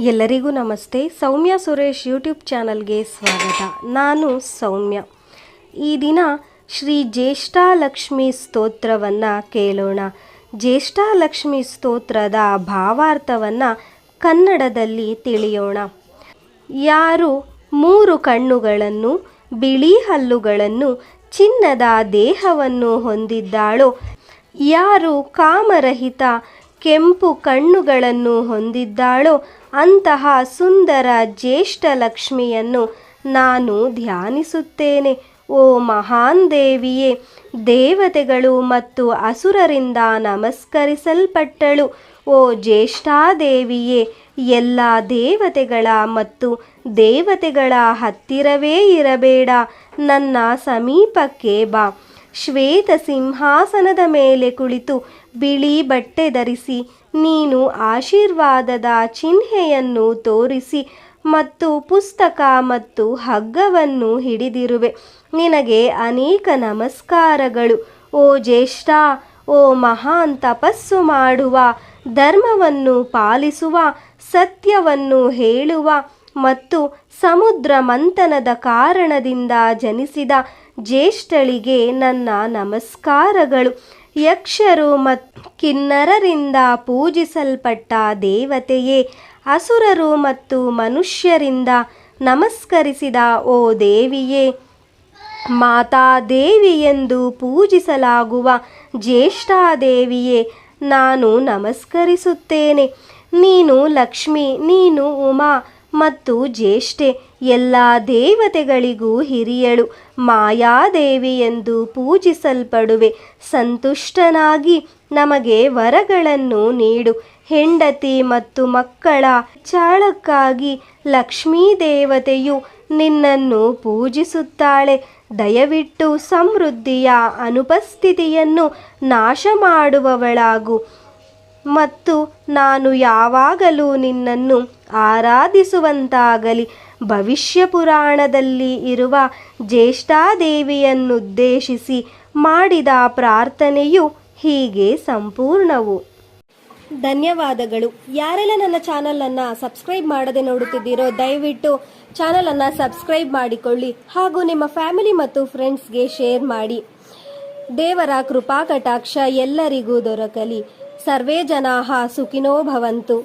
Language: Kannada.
ಎಲ್ಲರಿಗೂ ನಮಸ್ತೆ. ಸೌಮ್ಯ ಸುರೇಶ್ ಯೂಟ್ಯೂಬ್ ಚಾನಲ್ಗೆ ಸ್ವಾಗತ. ನಾನು ಸೌಮ್ಯ. ಈ ದಿನ ಶ್ರೀ ಜ್ಯೇಷ್ಠಾಲಕ್ಷ್ಮಿ ಸ್ತೋತ್ರವನ್ನು ಕೇಳೋಣ. ಜ್ಯೇಷ್ಠಾಲಕ್ಷ್ಮಿ ಸ್ತೋತ್ರದ ಭಾವಾರ್ಥವನ್ನು ಕನ್ನಡದಲ್ಲಿ ತಿಳಿಯೋಣ. ಯಾರು 3 ಕಣ್ಣುಗಳನ್ನು, ಬಿಳಿ ಹಲ್ಲುಗಳನ್ನು, ಚಿನ್ನದ ದೇಹವನ್ನು ಹೊಂದಿದ್ದಾಳೋ, ಯಾರು ಕಾಮರಹಿತ ಕೆಂಪು ಕಣ್ಣುಗಳನ್ನು ಹೊಂದಿದ್ದಾಳೋ ಅಂತಹ ಸುಂದರ ಜ್ಯೇಷ್ಠಲಕ್ಷ್ಮಿಯನ್ನು ನಾನು ಧ್ಯಾನಿಸುತ್ತೇನೆ. ಓ ಮಹಾನ್ ದೇವಿಯೇ, ದೇವತೆಗಳು ಮತ್ತು ಅಸುರರಿಂದ ನಮಸ್ಕರಿಸಲ್ಪಟ್ಟಳು. ಓ ಜ್ಯೇಷ್ಠಾದೇವಿಯೇ, ಎಲ್ಲ ದೇವತೆಗಳ ಮತ್ತು ದೇವತೆಗಳ ಹತ್ತಿರವೇ ಇರಬೇಡ, ನನ್ನ ಸಮೀಪಕ್ಕೆ ಬಾ. ಶ್ವೇತ ಸಿಂಹಾಸನದ ಮೇಲೆ ಕುಳಿತು ಬಿಳಿ ಬಟ್ಟೆ ಧರಿಸಿ ನೀನು ಆಶೀರ್ವಾದದ ಚಿಹ್ನೆಯನ್ನು ತೋರಿಸಿ ಮತ್ತು ಪುಸ್ತಕ ಮತ್ತು ಹಗ್ಗವನ್ನು ಹಿಡಿದಿರುವೆ. ನಿನಗೆ ಅನೇಕ ನಮಸ್ಕಾರಗಳು. ಓ ಜ್ಯೇಷ್ಠ, ಓ ಮಹಾನ್ ತಪಸ್ಸು ಮಾಡುವ, ಧರ್ಮವನ್ನು ಪಾಲಿಸುವ, ಸತ್ಯವನ್ನು ಹೇಳುವ ಮತ್ತು ಸಮುದ್ರ ಮಂಥನದ ಕಾರಣದಿಂದ ಜನಿಸಿದ ಜ್ಯೇಷ್ಠಳಿಗೆ ನನ್ನ ನಮಸ್ಕಾರಗಳು. ಯಕ್ಷರು ಮತ್ತು ಕಿನ್ನರರಿಂದ ಪೂಜಿಸಲ್ಪಟ್ಟ ದೇವತೆಯೇ, ಅಸುರರು ಮತ್ತು ಮನುಷ್ಯರಿಂದ ನಮಸ್ಕರಿಸಿದ ಓ ದೇವಿಯೇ, ಮಾತಾದೇವಿ ಎಂದು ಪೂಜಿಸಲಾಗುವ ಜ್ಯೇಷ್ಠಾದೇವಿಯೇ, ನಾನು ನಮಸ್ಕರಿಸುತ್ತೇನೆ. ನೀನು ಲಕ್ಷ್ಮಿ, ನೀನು ಉಮಾ ಮತ್ತು ಜ್ಯೇಷ್ಠೆ, ಎಲ್ಲ ದೇವತೆಗಳಿಗೂ ಹಿರಿಯಳು. ಮಾಯಾದೇವಿ ಎಂದು ಪೂಜಿಸಲ್ಪಡುವೆ. ಸಂತುಷ್ಟನಾಗಿ ನಮಗೆ ವರಗಳನ್ನು ನೀಡು. ಹೆಂಡತಿ ಮತ್ತು ಮಕ್ಕಳ ಚಾಳಕ್ಕಾಗಿ ಲಕ್ಷ್ಮೀ ದೇವತೆಯು ನಿನ್ನನ್ನು ಪೂಜಿಸುತ್ತಾಳೆ. ದಯವಿಟ್ಟು ಸಮೃದ್ಧಿಯ ಅನುಪಸ್ಥಿತಿಯನ್ನು ನಾಶ ಮಾಡುವವಳಾಗು ಮತ್ತು ನಾನು ಯಾವಾಗಲೂ ನಿನ್ನನ್ನು ಆರಾಧಿಸುವಂತಾಗಲಿ. ಭವಿಷ್ಯ ಪುರಾಣದಲ್ಲಿ ಇರುವ ಜ್ಯೇಷ್ಠಾದೇವಿಯನ್ನುದ್ದೇಶಿಸಿ ಮಾಡಿದ ಪ್ರಾರ್ಥನೆಯು ಹೀಗೆ ಸಂಪೂರ್ಣವು. ಧನ್ಯವಾದಗಳು. ಯಾರೆಲ್ಲ ನನ್ನ ಚಾನಲನ್ನು ಸಬ್ಸ್ಕ್ರೈಬ್ ಮಾಡದೆ ನೋಡುತ್ತಿದ್ದೀರೋ ದಯವಿಟ್ಟು ಚಾನಲನ್ನು ಸಬ್ಸ್ಕ್ರೈಬ್ ಮಾಡಿಕೊಳ್ಳಿ ಹಾಗೂ ನಿಮ್ಮ ಫ್ಯಾಮಿಲಿ ಮತ್ತು ಫ್ರೆಂಡ್ಸ್ಗೆ ಶೇರ್ ಮಾಡಿ. ದೇವರ ಕೃಪಾ ಕಟಾಕ್ಷ ಎಲ್ಲರಿಗೂ ದೊರಕಲಿ. ಸರ್ವೇ ಜನಾಃ ಸುಖಿನೋ ಭವಂತು.